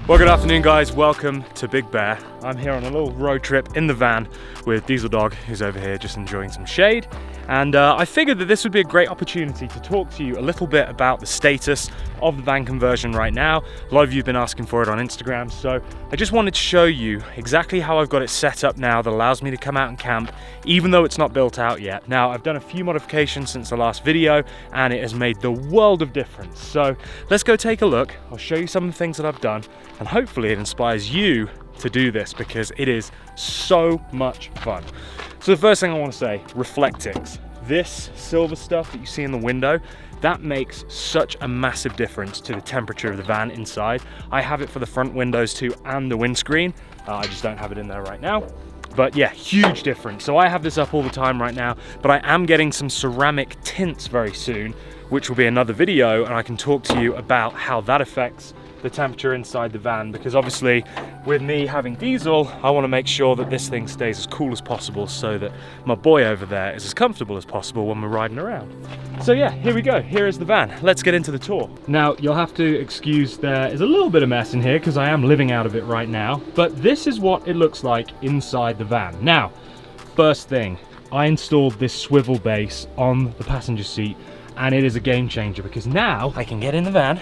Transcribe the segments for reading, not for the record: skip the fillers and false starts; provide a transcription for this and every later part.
Well, good afternoon guys, welcome to Big Bear. I'm here on a little road trip in the van with Diesel Dog, who's over here just enjoying some shade. And I figured that this would be a great opportunity to talk to you a little bit about the status of the van conversion right now. A lot of you have been asking for it on Instagram, so I just wanted to show you exactly how I've got it set up now that allows me to come out and camp, even though it's not built out yet. Now, I've done a few modifications since the last video, and it has made the world of difference. So let's go take a look. I'll show you some of the things that I've done, and hopefully it inspires you to do this because it is so much fun. So the first thing I want to say, reflectings. This silver stuff that you see in the window, that makes such a massive difference to the temperature of the van inside. I have it for the front windows too and the windscreen. I just don't have it in there right now. But yeah, huge difference. So I have this up all the time right now, but I am getting some ceramic tints very soon, which will be another video, and I can talk to you about how that affects the temperature inside the van, because obviously with me having diesel, I want to make sure that this thing stays as cool as possible so that my boy over there is as comfortable as possible when we're riding around. So yeah, here we go. Here is the van. Let's get into the tour. Now, you'll have to excuse there is a little bit of mess in here because I am living out of it right now, but this is what it looks like inside the van. Now, first thing, I installed this swivel base on the passenger seat, and it is a game changer because now I can get in the van,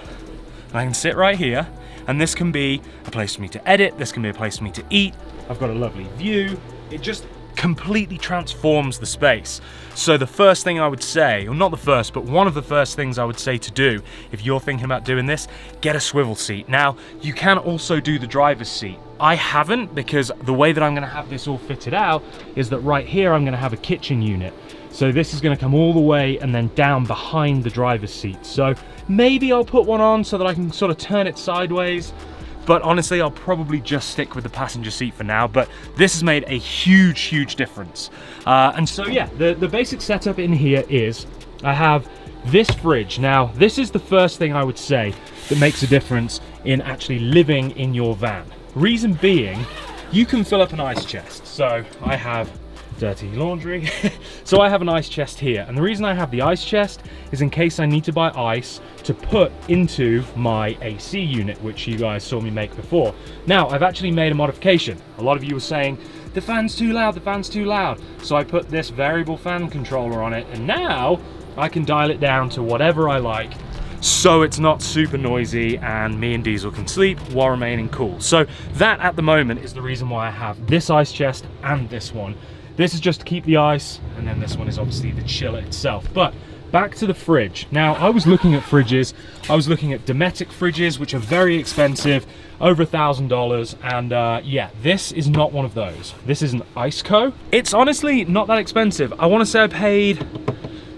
I can sit right here, and this can be a place for me to edit, this can be a place for me to eat. I've got a lovely view. It just completely transforms the space. So the first thing I would say, or not the first, but one of the first things I would say to do if you're thinking about doing this, get a swivel seat. Now, you can also do the driver's seat. I haven't, because the way that I'm gonna have this all fitted out is that right here I'm gonna have a kitchen unit. So this is gonna come all the way and then down behind the driver's seat. So maybe I'll put one on so that I can sort of turn it sideways, but honestly, I'll probably just stick with the passenger seat for now. But this has made a huge, huge difference. And so yeah, the basic setup in here is I have this fridge. Now, this is the first thing I would say that makes a difference in actually living in your van. Reason being, you can fill up an ice chest. So I have dirty laundry. So I have an ice chest here, and the reason I have the ice chest is in case I need to buy ice to put into my AC unit, which you guys saw me make before. Now, I've actually made a modification. A lot of you were saying, the fan's too loud, the fan's too loud. So I put this variable fan controller on it, and now I can dial it down to whatever I like, so it's not super noisy and me and Diesel can sleep while remaining cool. So that at the moment is the reason why I have this ice chest and this one. This is just to keep the ice, and then this one is obviously the chiller itself. But back to the fridge. Now, I was looking at fridges. I was looking at Dometic fridges, which are very expensive, over $1,000. And yeah, this is not one of those. This is an ICECO. It's honestly not that expensive. I want to say I paid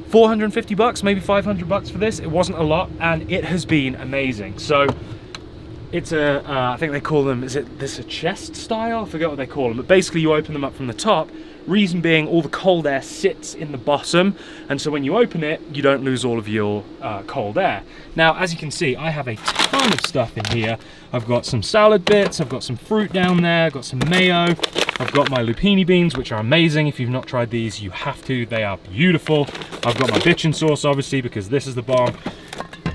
450 bucks, maybe 500 bucks for this. It wasn't a lot, and it has been amazing. So it's a, I think they call them, is it this a chest style? I forget what they call them, but basically you open them up from the top. Reason being, all the cold air sits in the bottom, and so when you open it, you don't lose all of your cold air. Now, as you can see, I have a ton of stuff in here. I've got some salad bits, I've got some fruit down there, I've got some mayo, I've got my lupini beans, which are amazing. If you've not tried these, you have to. They are beautiful. I've got my bitchin' sauce, obviously, because this is the bomb.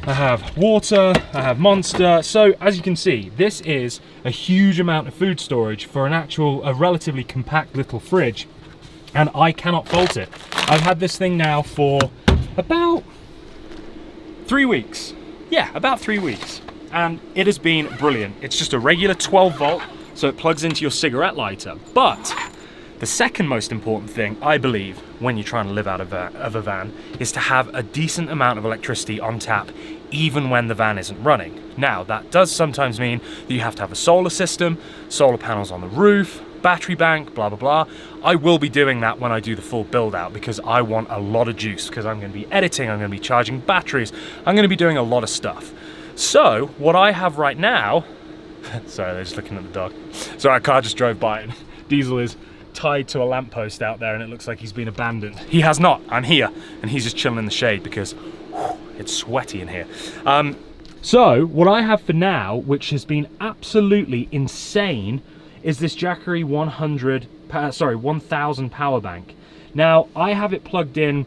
I have water, I have Monster. So as you can see, this is a huge amount of food storage for a relatively compact little fridge, and I cannot fault it. I've had this thing now for about 3 weeks. Yeah, about 3 weeks. And it has been brilliant. It's just a regular 12 volt, so it plugs into your cigarette lighter. But the second most important thing, I believe, when you're trying to live out of a van, is to have a decent amount of electricity on tap, even when the van isn't running. Now, that does sometimes mean that you have to have a solar system, solar panels on the roof, battery bank, blah, blah, blah. I will be doing that when I do the full build out, because I want a lot of juice, because I'm going to be editing, I'm going to be charging batteries, I'm going to be doing a lot of stuff. So what I have right now, sorry, they're just looking at the dog. Sorry, a car just drove by and Diesel is tied to a lamppost out there and it looks like he's been abandoned. He has not. I'm here, and he's just chilling in the shade because it's sweaty in here. So what I have for now, which has been absolutely insane, is this Jackery 1000 power bank. Now, I have it plugged in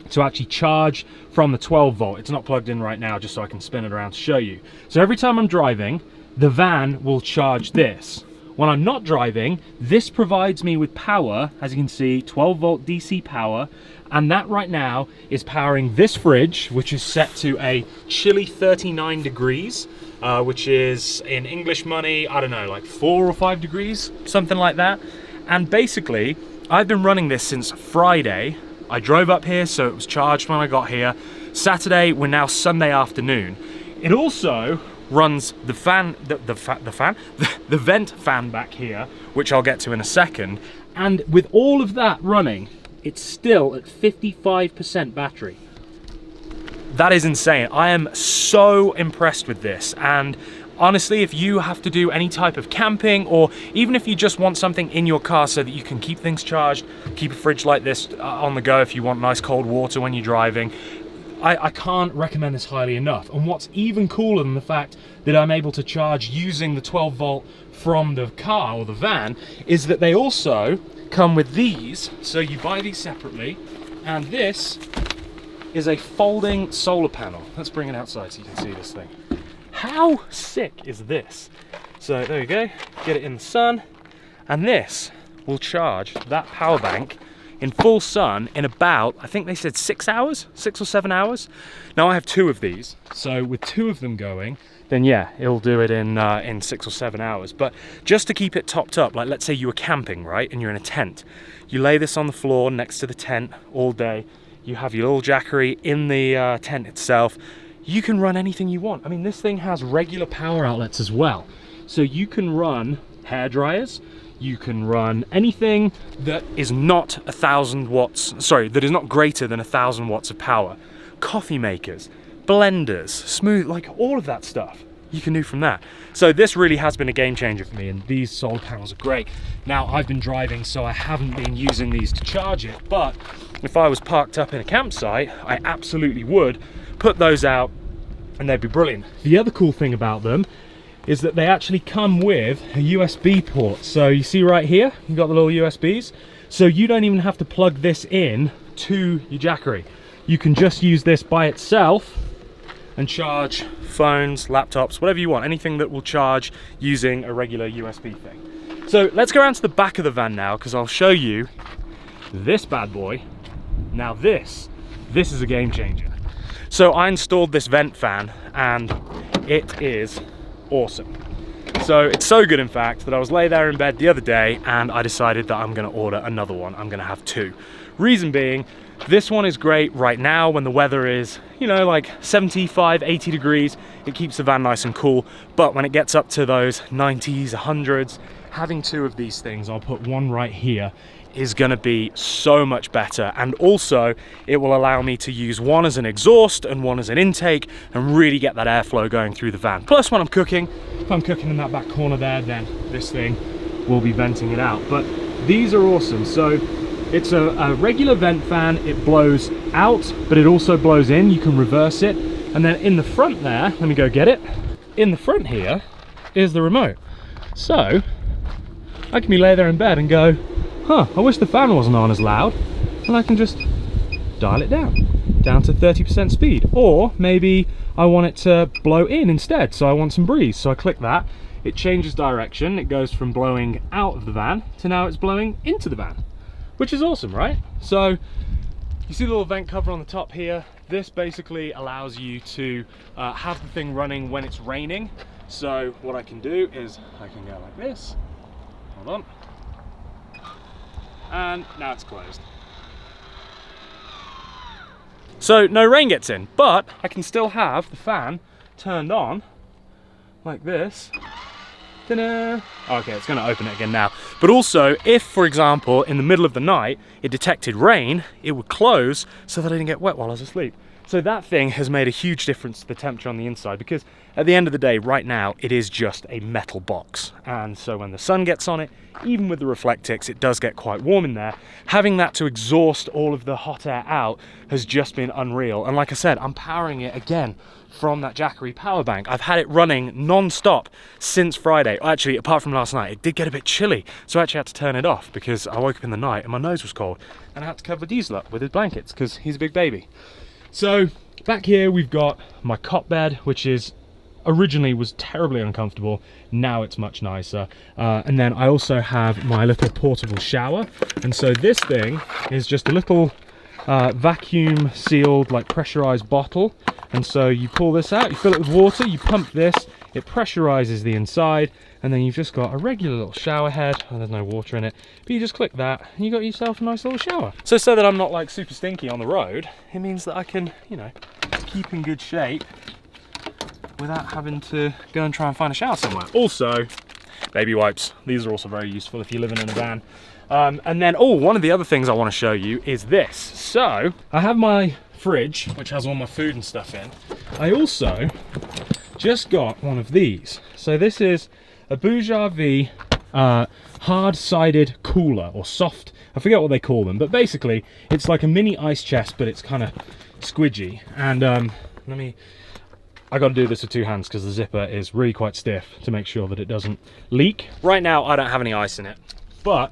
to actually charge from the 12 volt. It's not plugged in right now, just so I can spin it around to show you. So every time I'm driving, the van will charge this. When I'm not driving, this provides me with power, as you can see, 12 volt DC power, and that right now is powering this fridge, which is set to a chilly 39 degrees, which is in English money, I don't know, like 4 or 5 degrees, something like that. And basically, I've been running this since Friday. I drove up here, so it was charged when I got here. Saturday, we're now Sunday afternoon. It also runs the fan, the vent fan back here, which I'll get to in a second. And with all of that running, it's still at 55% battery. That is insane. I am so impressed with this. And honestly, if you have to do any type of camping, or even if you just want something in your car so that you can keep things charged, keep a fridge like this on the go if you want nice cold water when you're driving, I can't recommend this highly enough. And what's even cooler than the fact that I'm able to charge using the 12 volt from the car or the van is that they also come with these. So you buy these separately, and this is a folding solar panel. Let's bring it outside so you can see this thing. How sick is this? So there you go, get it in the sun, and this will charge that power bank in full sun in about, I think they said 6 hours, 6 or 7 hours. Now I have 2 of these, so with 2 of them going, then yeah, it'll do it in 6 or 7 hours. But just to keep it topped up, like let's say you were camping, right, and you're in a tent. You lay this on the floor next to the tent all day. You have your little Jackery in the tent itself. You can run anything you want. I mean, this thing has regular power outlets as well. So you can run hair dryers, you can run anything that is not 1,000 watts, sorry, that is not greater than 1,000 watts of power. Coffee makers, blenders, smooth, like all of that stuff you can do from that. So this really has been a game changer for me, and these solar panels are great. Now I've been driving, so I haven't been using these to charge it, but if I was parked up in a campsite, I absolutely would put those out and they'd be brilliant. The other cool thing about them is that they actually come with a USB port. So you see right here, you've got the little USBs. So you don't even have to plug this in to your Jackery. You can just use this by itself and charge phones, laptops, whatever you want, anything that will charge using a regular USB thing. So let's go around to the back of the van now, because I'll show you this bad boy. Now this is a game changer. So I installed this vent fan and it is awesome. So it's so good, in fact, that I was lay there in bed the other day and I decided that I'm gonna order another one. I'm gonna have 2. Reason being, this one is great right now when the weather is, you know, like 75, 80 degrees. It keeps the van nice and cool. But when it gets up to those 90s, 100s, having 2 of these things, I'll put one right here, is gonna be so much better. And also it will allow me to use one as an exhaust and one as an intake and really get that airflow going through the van. Plus when I'm cooking, if I'm cooking in that back corner there, then this thing will be venting it out. But these are awesome. So it's a regular vent fan. It blows out, but it also blows in. You can reverse it. And then in the front there, let me go get it. In the front here is the remote. So I can be lay there in bed and go, huh, I wish the fan wasn't on as loud, and I can just dial it down to 30% speed. Or maybe I want it to blow in instead, so I want some breeze. So I click that, it changes direction, it goes from blowing out of the van to now it's blowing into the van, which is awesome, right? So you see the little vent cover on the top here. This basically allows you to have the thing running when it's raining. So what I can do is I can go like this, hold on, and now it's closed. So no rain gets in, but I can still have the fan turned on like this. Ta-da! Okay, it's going to open it again now. But also, if, for example, in the middle of the night, it detected rain, it would close so that I didn't get wet while I was asleep. So that thing has made a huge difference to the temperature on the inside, because at the end of the day, right now, it is just a metal box. And so when the sun gets on it, even with the Reflectix, it does get quite warm in there. Having that to exhaust all of the hot air out has just been unreal. And like I said, I'm powering it again from that Jackery power bank. I've had it running non-stop since Friday. Actually, apart from last night, it did get a bit chilly. So I actually had to turn it off because I woke up in the night and my nose was cold. And I had to cover Diesel up with his blankets because he's a big baby. So back here we've got my cot bed, which is originally was terribly uncomfortable. Now it's much nicer. And then I also have my little portable shower. And so this thing is just a little vacuum sealed, like pressurized bottle. And so you pull this out, you fill it with water, you pump this, it pressurizes the inside, and then you've just got a regular little shower head. And there's no water in it, but you just click that and you got yourself a nice little shower. So that I'm not like super stinky on the road, it means that I can, you know, keep in good shape without having to go and try and find a shower somewhere. Also, baby wipes. These are also very useful if you're living in a van. And then, one of the other things I want to show you is this. So I have my fridge, which has all my food and stuff in. I also just got one of these. So this is a Jackery hard-sided cooler, or soft, I forget what they call them, but basically it's like a mini ice chest, but it's kind of squidgy. And I got to do this with two hands because the zipper is really quite stiff to make sure that it doesn't leak. Right now I don't have any ice in it, but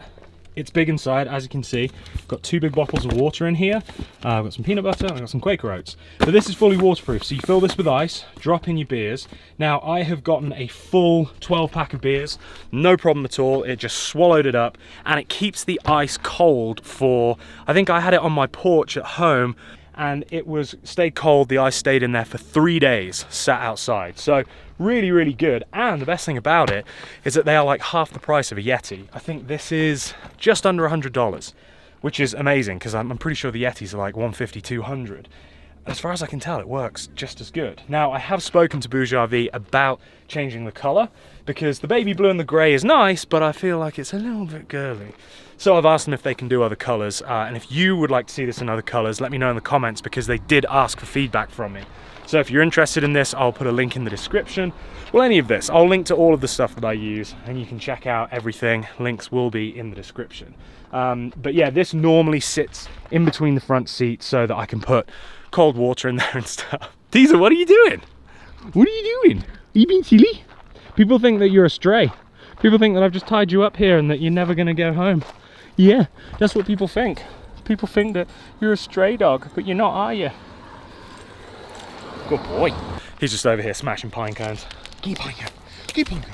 it's big inside, as you can see. I've got 2 big bottles of water in here. I've got some peanut butter, and I've got some Quaker oats. But this is fully waterproof, so you fill this with ice, drop in your beers. Now, I have gotten a full 12-pack of beers, no problem at all. It just swallowed it up, and it keeps the ice cold for, I think I had it on my porch at home, and it stayed cold. The ice stayed in there for 3 days, sat outside. So really, really good. And the best thing about it is that they are like half the price of a Yeti. I think this is just under $100, which is amazing because I'm pretty sure the Yetis are like $150, $200. As far as I can tell, it works just as good. Now, I have spoken to Jackery about changing the color because the baby blue and the gray is nice, but I feel like it's a little bit girly. So I've asked them if they can do other colors, and if you would like to see this in other colors, let me know in the comments because they did ask for feedback from me. So if you're interested in this, I'll put a link in the description. Well, any of this, I'll link to all of the stuff that I use, and you can check out everything. Links will be in the description. But yeah, this normally sits in between the front seats so that I can put cold water in there and stuff. Teaser, what are you doing? What are you doing? Are you being silly? People think that you're a stray. People think that I've just tied you up here and that you're never gonna go home. Yeah, that's what people think. People think that you're a stray dog, but you're not, are you? Good boy. He's just over here smashing pine cones. Keep on going. Keep on going.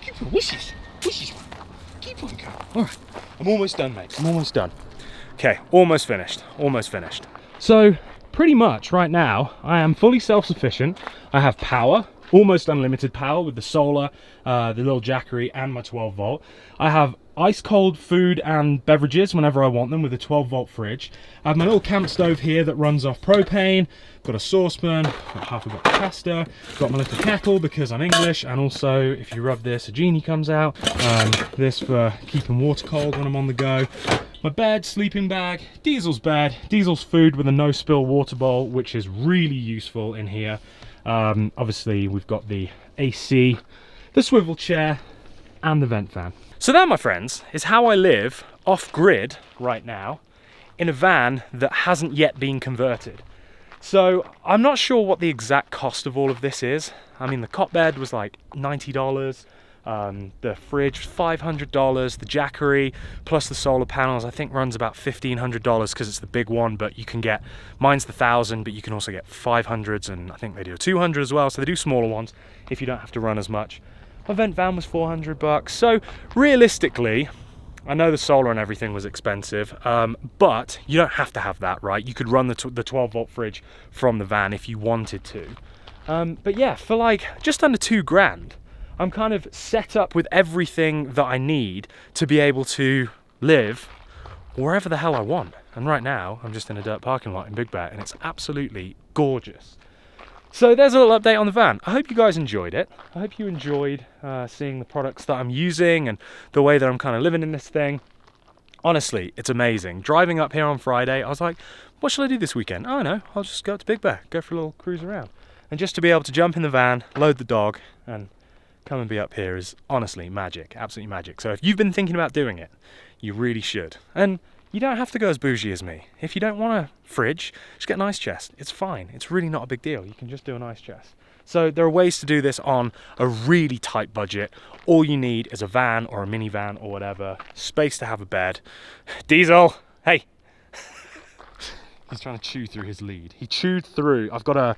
Keep on. Wishes. Wishes. Keep on going. All right. I'm almost done, mate. I'm almost done. Okay, almost finished. Almost finished. So, pretty much right now, I am fully self-sufficient. I have power. Almost unlimited power with the solar, the little Jackery, and my 12 volt. I have ice cold food and beverages whenever I want them with a 12 volt fridge. I have my little camp stove here that runs off propane. Got a saucepan, got half a box of pasta, got my little kettle because I'm English, and also if you rub this, a genie comes out. This for keeping water cold when I'm on the go. My bed, sleeping bag, Diesel's bed, Diesel's food with a no spill water bowl, which is really useful in here. Obviously we've got the AC, the swivel chair, and the vent fan. So that, my friends, is how I live off-grid right now in a van that hasn't yet been converted. So I'm not sure what the exact cost of all of this is. I mean, the cot bed was like $90, the fridge $500, the Jackery plus the solar panels I think runs about $1,500 because it's the big one, but you can get, mine's the 1,000, but you can also get 500s, and I think they do a 200 as well, so they do smaller ones if you don't have to run as much. My vent van was $400, so realistically, I know the solar and everything was expensive, but you don't have to have that, right? You could run the 12 volt fridge from the van if you wanted to. But yeah, for like just under $2,000, I'm kind of set up with everything that I need to be able to live wherever the hell I want. And right now, I'm just in a dirt parking lot in Big Bear, and it's absolutely gorgeous. So there's a little update on the van. I hope you guys enjoyed it. I hope you enjoyed seeing the products that I'm using and the way that I'm kind of living in this thing. Honestly, it's amazing. Driving up here on Friday, I was like, what shall I do this weekend? Oh no, I'll just go up to Big Bear, go for a little cruise around. And just to be able to jump in the van, load the dog, and come and be up here is honestly magic, absolutely magic. So if you've been thinking about doing it, you really should. And you don't have to go as bougie as me. If you don't want a fridge, just get an ice chest. It's fine. It's really not a big deal. You can just do an ice chest. So there are ways to do this on a really tight budget. All you need is a van or a minivan or whatever, space to have a bed. Diesel, hey. He's trying to chew through his lead. He chewed through, I've got a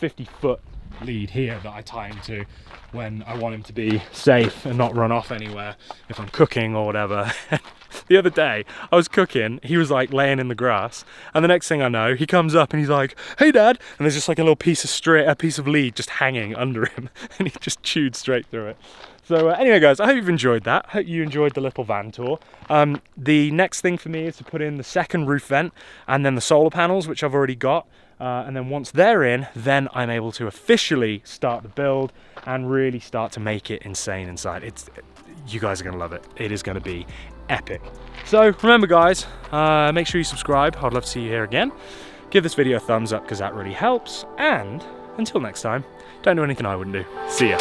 50-foot lead here that I tie him to when I want him to be safe and not run off anywhere if I'm cooking or whatever. The other day I was cooking, he was like laying in the grass, and the next thing I know he comes up and he's like, "Hey Dad," and there's just like a little piece of lead just hanging under him, and he just chewed straight through it. So anyway guys, I hope you've enjoyed that. I hope you enjoyed the little van tour. The next thing for me is to put in the second roof vent and then the solar panels, which I've already got. And then once they're in, then I'm able to officially start the build and really start to make it insane inside. You guys are gonna love it. It is gonna be epic. So remember guys, make sure you subscribe. I'd love to see you here again. Give this video a thumbs up because that really helps. And until next time, don't do anything I wouldn't do. See ya.